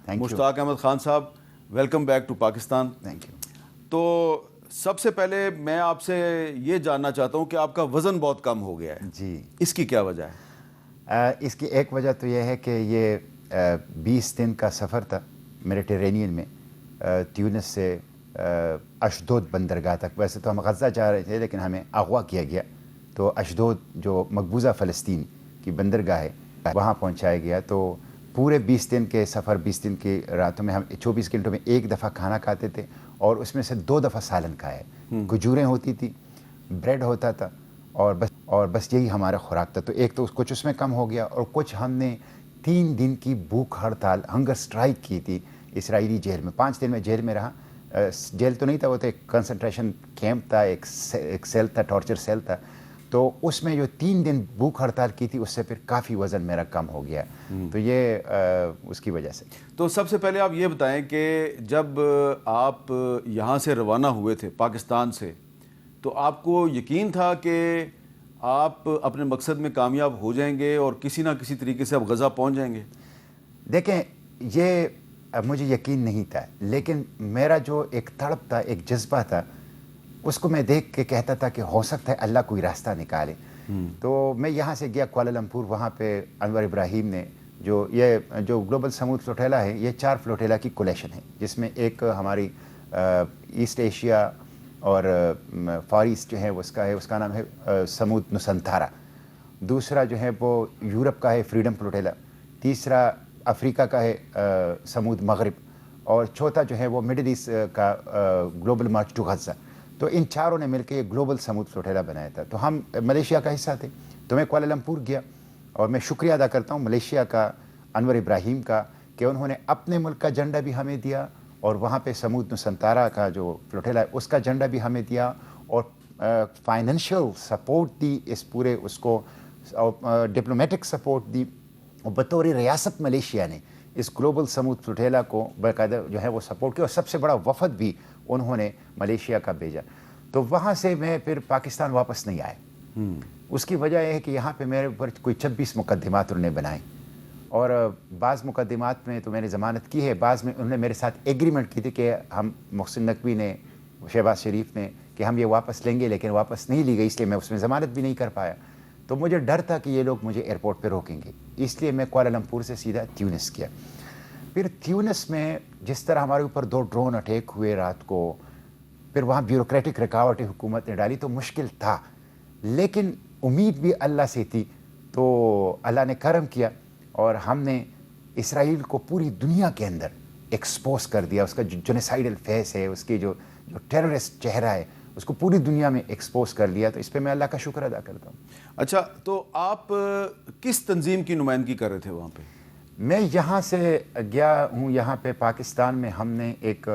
مشتاق احمد خان صاحب، welcome back to Pakistan. Thank you. تو سب سے پہلے میں آپ سے یہ جاننا چاہتا ہوں کہ آپ کا وزن بہت کم ہو گیا ہے. جی، اس کی کیا وجہ ہے؟ اس کی ایک وجہ تو یہ ہے کہ یہ 20 دن کا سفر تھا میڈیٹرینین میں، تیونس سے اشدود بندرگاہ تک. ویسے تو ہم غزہ جا رہے تھے لیکن ہمیں اغوا کیا گیا، تو اشدود جو مقبوضہ فلسطین کی بندرگاہ ہے وہاں پہنچایا گیا. تو پورے 20 دن کے سفر، 20 دن کی راتوں میں ہم 24 گھنٹوں میں ایک دفعہ کھانا کھاتے تھے اور اس میں سے 2 دفعہ سالن کھایا. کھجوریں ہوتی تھی، بریڈ ہوتا تھا اور بس یہی ہمارا خوراک تھا. تو ایک تو کچھ اس میں کم ہو گیا، اور کچھ ہم نے 3 دن کی بھوک ہڑتال، ہنگر سٹرائک کی تھی اسرائیلی جیل میں. 5 دن میں جیل میں رہا. جیل تو نہیں تھا، وہ تو ایک کنسنٹریشن کیمپ تھا، ایک سیل تھا، ٹارچر سیل تھا. تو اس میں جو 3 دن بھوک ہڑتال کی تھی اس سے پھر کافی وزن میرا کم ہو گیا. تو یہ اس کی وجہ سے. تو سب سے پہلے آپ یہ بتائیں کہ جب آپ یہاں سے روانہ ہوئے تھے پاکستان سے، تو آپ کو یقین تھا کہ آپ اپنے مقصد میں کامیاب ہو جائیں گے اور کسی نہ کسی طریقے سے آپ غزہ پہنچ جائیں گے؟ دیکھیں، یہ مجھے یقین نہیں تھا، لیکن میرا جو ایک تڑپ تھا، ایک جذبہ تھا، اس کو میں دیکھ کے کہتا تھا کہ ہو سکتا ہے اللہ کوئی راستہ نکالے. تو میں یہاں سے گیا کوالالمپور. وہاں پہ انور ابراہیم نے جو گلوبل سمودھ فلوٹیلا ہے، یہ 4 فلوٹیلا کی کولیشن ہے، جس میں ایک ہماری ایسٹ ایشیا اور فار ایسٹ جو ہے اس کا نام ہے سمودھ نسنتھارا. دوسرا جو ہے وہ یورپ کا ہے فریڈم فلوٹیلا. تیسرا افریقہ کا ہے سمودھ مغرب. اور چوتھا جو ہے وہ مڈل ایسٹ کا گلوبل مارچ ٹو غزہ. تو ان 4 نے مل کے ایک گلوبل سمودھ فلوٹیلا بنایا تھا. تو ہم ملیشیا کا حصہ تھے. تو میں کوالالمپور گیا اور میں شکریہ ادا کرتا ہوں ملیشیا کا، انور ابراہیم کا، کہ انہوں نے اپنے ملک کا جھنڈا بھی ہمیں دیا اور وہاں پہ سمودھ نسنتارا کا جو فلوٹیلا ہے اس کا جھنڈا بھی ہمیں دیا، اور فائنینشیل سپورٹ دی اس پورے، اس کو ڈپلومیٹک سپورٹ دی. اور بطور ریاست ملیشیا نے اس گلوبل سمودھ فلوٹیلا کو باقاعدہ جو ہے وہ سپورٹ کیا، اور سب سے بڑا وفد بھی انہوں نے ملیشیا کا بھیجا. تو وہاں سے میں پھر پاکستان واپس نہیں آیا. اس کی وجہ یہ ہے کہ یہاں پہ میرے اوپر کوئی 26 مقدمات انہوں نے بنائے، اور بعض مقدمات میں تو میں نے ضمانت کی ہے، بعض میں انہوں نے میرے ساتھ ایگریمنٹ کی تھی کہ ہم محسن نقوی نے، شہباز شریف نے، کہ ہم یہ واپس لیں گے، لیکن واپس نہیں لی گئی، اس لیے میں اس میں ضمانت بھی نہیں کر پایا. تو مجھے ڈر تھا کہ یہ لوگ مجھے ایئرپورٹ پہ روکیں گے، اس لیے میں کوالالمپور سے سیدھا تیونس کیا. پھر تیونس میں جس طرح ہمارے اوپر 2 ڈرون اٹیک ہوئے رات کو، پھر وہاں بیوروکریٹک رکاوٹیں حکومت نے ڈالی، تو مشکل تھا، لیکن امید بھی اللہ سے تھی. تو اللہ نے کرم کیا اور ہم نے اسرائیل کو پوری دنیا کے اندر ایکسپوز کر دیا. اس کا جو جنوسائیڈل فیس ہے، اس کی جو ٹیررسٹ چہرہ ہے، اس کو پوری دنیا میں ایکسپوز کر لیا. تو اس پہ میں اللہ کا شکر ادا کرتا ہوں. اچھا، تو آپ کس تنظیم کی نمائندگی کر رہے تھے وہاں پہ؟ میں یہاں سے گیا ہوں، یہاں پہ پاکستان میں ہم نے ایک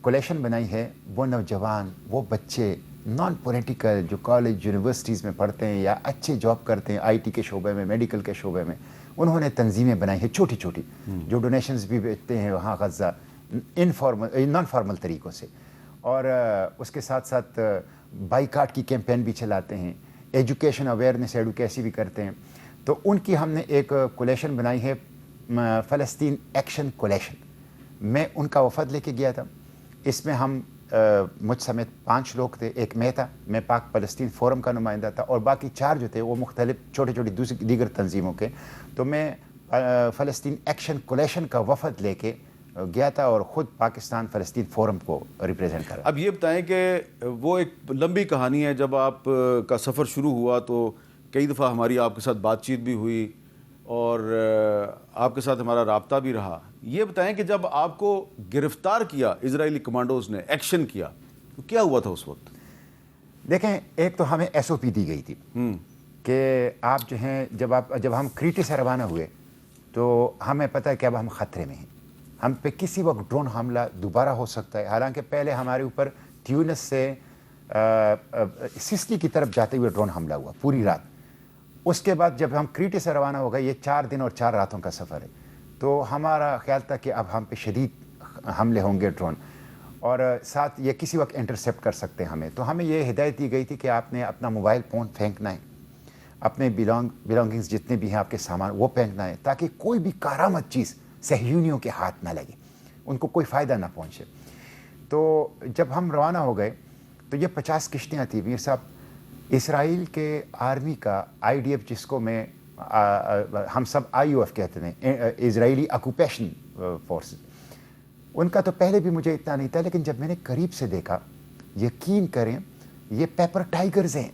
کولیشن بنائی ہے. وہ نوجوان، وہ بچے نان پولیٹیکل جو کالج یونیورسٹیز میں پڑھتے ہیں یا اچھے جاب کرتے ہیں آئی ٹی کے شعبے میں، میڈیکل کے شعبے میں، انہوں نے تنظیمیں بنائی ہیں چھوٹی چھوٹی، جو ڈونیشنز بھی بھیجتے ہیں وہاں غزہ نان فارمل طریقوں سے. اور اس کے ساتھ ساتھ بائیکاٹ کی کیمپین بھی چلاتے ہیں، ایجوکیشن اویئرنیس ایڈوکیسی بھی کرتے ہیں. تو ان کی ہم نے ایک کولیشن بنائی ہے، فلسطین ایکشن کولیشن. میں ان کا وفد لے کے گیا تھا. اس میں ہم مجھ سمیت 5 لوگ تھے. ایک میں تھا، میں پاک فلسطین فورم کا نمائندہ تھا، اور باقی 4 جو تھے وہ مختلف چھوٹی چھوٹی دیگر تنظیموں کے. تو میں فلسطین ایکشن کولیشن کا وفد لے کے گیا تھا اور خود پاکستان فلسطین فورم کو ریپریزنٹ کر رہا. اب یہ بتائیں کہ وہ ایک لمبی کہانی ہے. جب آپ کا سفر شروع ہوا تو کئی دفعہ ہماری آپ کے ساتھ بات چیت بھی ہوئی اور آپ کے ساتھ ہمارا رابطہ بھی رہا. یہ بتائیں کہ جب آپ کو گرفتار کیا اسرائیلی کمانڈوز نے، ایکشن کیا، تو کیا ہوا تھا اس وقت؟ دیکھیں، ایک تو ہمیں ایس او پی دی گئی تھی کہ آپ جو ہیں، جب ہم کریٹی سے روانہ ہوئے تو ہمیں پتہ ہے کہ اب ہم خطرے میں ہیں، ہم پہ کسی وقت ڈرون حملہ دوبارہ ہو سکتا ہے. حالانکہ پہلے ہمارے اوپر تیونس سے سسکی کی طرف جاتے ہوئے ڈرون حملہ ہوا پوری رات. اس کے بعد جب ہم کریٹی سے روانہ ہو گئے، یہ 4 دن اور 4 راتوں کا سفر ہے، تو ہمارا خیال تھا کہ اب ہم پہ شدید حملے ہوں گے ڈرون، اور ساتھ یہ کسی وقت انٹرسیپٹ کر سکتے ہیں ہمیں. تو ہمیں یہ ہدایت دی گئی تھی کہ آپ نے اپنا موبائل فون پھینکنا ہے، اپنے بلانگنگز جتنے بھی ہیں آپ کے سامان وہ پھینکنا ہے، تاکہ کوئی بھی کارآمد چیز صہیونیوں کے ہاتھ نہ لگے, ان کو کوئی فائدہ نہ پہنچے. تو جب ہم روانہ ہو گئے تو یہ 50 کشتیاں تھیں میر صاحب. اسرائیل کے آرمی کا IDF, جس کو میں ہم سب IOF کہتے ہیں, اسرائیلی آکوپیشن فورسز, ان کا تو پہلے بھی مجھے اتنا نہیں تھا, لیکن جب میں نے قریب سے دیکھا, یقین کریں یہ پیپر ٹائیگرز ہیں,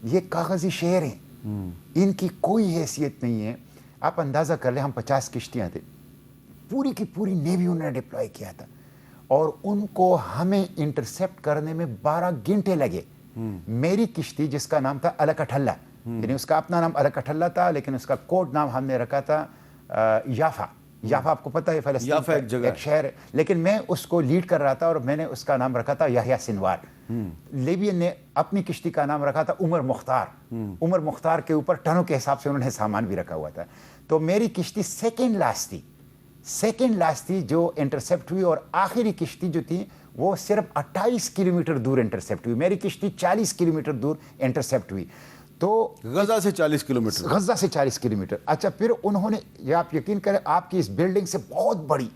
یہ کاغذی شیر ہیں, ان کی کوئی حیثیت نہیں ہے. آپ اندازہ کر لیں, ہم 50 کشتیاں تھے, پوری کی پوری نیوی انہوں نے ڈپلوائے کیا تھا, اور ان کو ہمیں انٹرسیپٹ کرنے میں 12 گھنٹے لگے. میری کشتی جس کا نام تھا الکٹھلہ, یعنی اس کا اپنا نام الکٹھلہ تھا, لیکن اس کا کوڈ نام ہم نے رکھا تھا یافا. یافا آپ کو پتہ ہے فلسطین کا ایک شہر ہے, لیکن میں اس کو لیڈ کر رہا تھا اور میں نے اس کا نام رکھا تھا یحییٰ سنوار. لیبین نے اپنی کشتی کا نام رکھا تھا عمر مختار. عمر مختار کے اوپر ٹنوں کے حساب سے انہوں نے سامان بھی رکھا ہوا تھا. تو میری کشتی سیکنڈ لاسٹ تھی جو انٹرسیپٹ ہوئی, اور آخری کشتی جو تھی وہ صرف 28 کلومیٹر دور انٹرسیپٹ ہوئی. میری کشتی 40 کلومیٹر دور انٹرسیپٹ ہوئی. تو غزہ سے 40 کلومیٹر. غزہ سے 40 کلومیٹر. اچھا, پھر انہوں نے, یہ آپ یقین کریں, آپ کی اس بلڈنگ سے بہت بڑی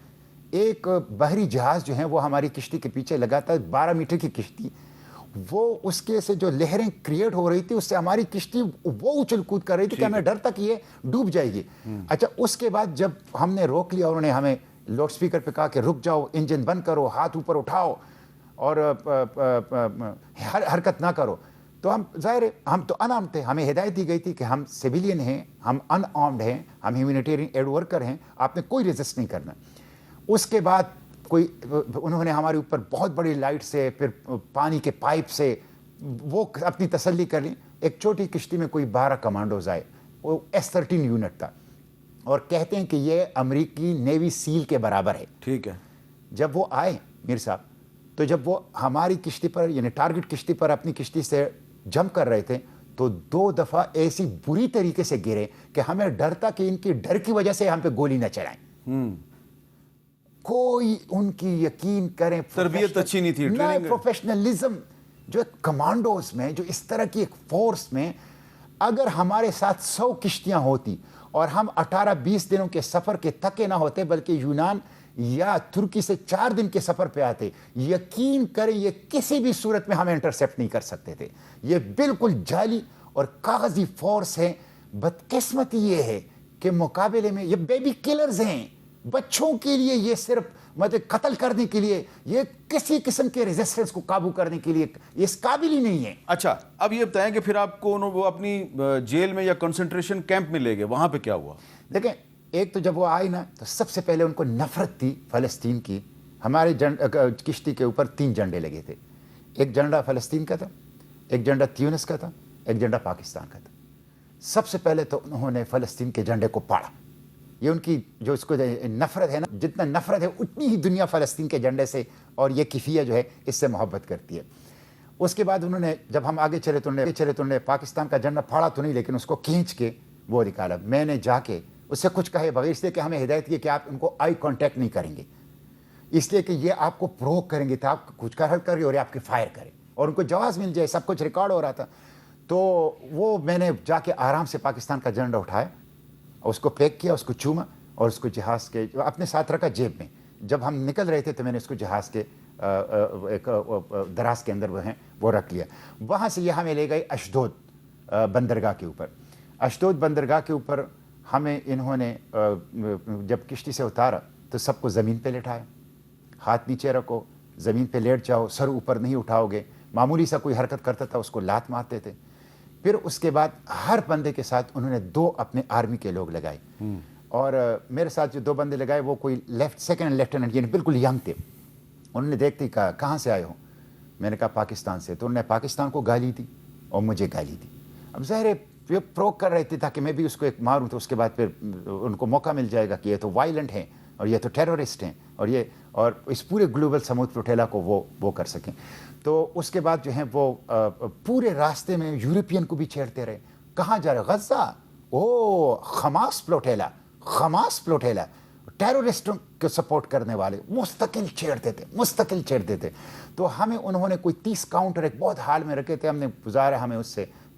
ایک بحری جہاز جو ہے وہ ہماری کشتی کے پیچھے لگا تھا, 12 میٹر کی کشتی. وہ اس کے سے جو لہریں کریٹ ہو رہی تھی, اس سے ہماری کشتی وہ اچھل کود کر رہی تھی کہ ہمیں ڈر تھا کہ یہ ڈوب جائے گی. اچھا, اس کے بعد جب ہم نے روک لیا, انہوں نے ہمیں لاؤڈ سپیکر پہ کہا کہ رک جاؤ, انجن بند کرو, ہاتھ اوپر اٹھاؤ اور حرکت نہ کرو. تو ہم, ظاہر ہے ہم تو ان آرمڈ تھے, ہمیں ہدایت دی گئی تھی کہ ہم سویلین ہیں, ہم ان آرمڈ ہیں, ہم ہیومینیٹیرین ایڈ ورکر ہیں, آپ نے کوئی ریزسٹ نہیں کرنا. اس کے بعد انہوں نے ہمارے اوپر بہت بڑی لائٹ سے, پھر پانی کے پائپ سے وہ اپنی تسلی کر لی. ایک چھوٹی کشتی میں کوئی 12 کمانڈوز آئے, وہ S-13 یونٹ تھا, اور کہتے ہیں کہ یہ امریکی نیوی سیل کے برابر ہے. ٹھیک ہے. جب وہ آئے میر صاحب, تو جب وہ ہماری کشتی پر, یعنی ٹارگٹ کشتی پر اپنی کشتی سے جمپ کر رہے تھے, تو 2 دفعہ ایسی بری طریقے سے گرے کہ ہمیں ڈر تھا کہ ان کی ڈر کی وجہ سے ہم پہ گولی نہ چلائیں. کوئی ان کی, یقین کریں, تربیت اچھی نہیں تھی, پروفیشنلزم جو کمانڈوز میں, جو اس طرح کی ایک فورس میں, اگر ہمارے ساتھ 100 کشتیاں ہوتی اور ہم 18-20 دنوں کے سفر کے تھکے نہ ہوتے, بلکہ یونان یا ترکی سے 4 دن کے سفر پہ آتے, یقین کریں یہ کسی بھی صورت میں ہمیں انٹرسیپٹ نہیں کر سکتے تھے. یہ بالکل جعلی اور کاغذی فورس ہے. بدقسمتی یہ ہے کہ مقابلے میں یہ بیبی کلرز ہیں, بچوں کے لیے یہ صرف مطلب قتل کرنے کے لیے, یہ کسی قسم کے ریزسٹنس کو قابو کرنے کے لیے یہ اس قابل ہی نہیں ہے. اچھا, اب یہ بتائیں کہ پھر آپ کو وہ اپنی جیل میں یا کنسنٹریشن کیمپ میں لے گئے, وہاں پہ کیا ہوا؟ دیکھیں, ایک تو جب وہ آئے نا, تو سب سے پہلے ان کو نفرت تھی فلسطین کی. ہمارے کشتی کے اوپر 3 جھنڈے لگے تھے. ایک جھنڈا فلسطین کا تھا, ایک جھنڈا تیونس کا تھا, ایک جھنڈا پاکستان کا تھا. سب سے پہلے تو انہوں نے فلسطین کے جھنڈے کو پاڑا. یہ ان کی جو اس کو نفرت ہے نا, جتنا نفرت ہے اتنی ہی دنیا فلسطین کے جھنڈے سے اور یہ کفیہ جو ہے اس سے محبت کرتی ہے. اس کے بعد انہوں نے, جب ہم آگے چلے تو انہوں نے پاکستان کا جھنڈا پھاڑا تو نہیں, لیکن اس کو کھینچ کے وہ نکالا. میں نے جا کے اس سے کچھ کہے بغیر, اس لیے کہ ہمیں ہدایت کی کہ آپ ان کو آئی کانٹیکٹ نہیں کریں گے, اس لیے کہ یہ آپ کو پروک کریں گے, تو آپ کچھ کریں اور آپ کے فائر کریں اور ان کو جواز مل جائے. سب کچھ ریکارڈ ہو رہا تھا. تو وہ میں نے جا کے آرام سے پاکستان کا جھنڈا اٹھایا, اس کو پیک کیا, اس کو چوما اور اس کو جہاز کے اپنے ساتھ رکھا جیب میں. جب ہم نکل رہے تھے تو میں نے اس کو جہاز کے ایک دراز کے اندر وہ ہیں وہ رکھ لیا. وہاں سے یہ ہمیں لے گئے اشدود بندرگاہ کے اوپر. اشدود بندرگاہ کے اوپر ہمیں انہوں نے جب کشتی سے اتارا تو سب کو زمین پہ لٹایا. ہاتھ نیچے رکھو, زمین پہ لیٹ جاؤ, سر اوپر نہیں اٹھاؤ گے. معمولی سا کوئی حرکت کرتا تھا اس کو لات مارتے تھے. پھر اس کے بعد ہر بندے کے ساتھ انہوں نے 2 اپنے آرمی کے لوگ لگائے, اور میرے ساتھ جو 2 بندے لگائے وہ کوئی سیکنڈ لیفٹیننٹ, یعنی بالکل ینگ تھے. انہوں نے دیکھتے کہا کہاں سے آئے ہو؟ میں نے کہا پاکستان سے. تو انہوں نے پاکستان کو گالی دی اور مجھے گالی دی. اب ظاہر ہے یہ پروک کر رہے تھے تاکہ میں بھی اس کو ایک ماروں, تو اس کے بعد پھر ان کو موقع مل جائے گا کہ یہ تو وائلنٹ ہیں اور یہ تو ٹیرورسٹ ہیں, اور اس پورے گلوبل سمودھ فلوٹیلا کو وہ کر سکیں. تو اس کے بعد جو ہیں وہ پورے راستے میں یورپین کو بھی چھیڑتے رہے. کہاں جا رہے؟ غزہ. او حماس فلوٹیلا, ٹیرورسٹوں کو سپورٹ کرنے والے مستقل چھیڑتے تھے. تو ہمیں انہوں نے کوئی 30 کاؤنٹر ایک بہت حال میں رکھے تھے. ہم نے گزارا, ہمیں اس سے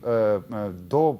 2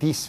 30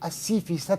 80%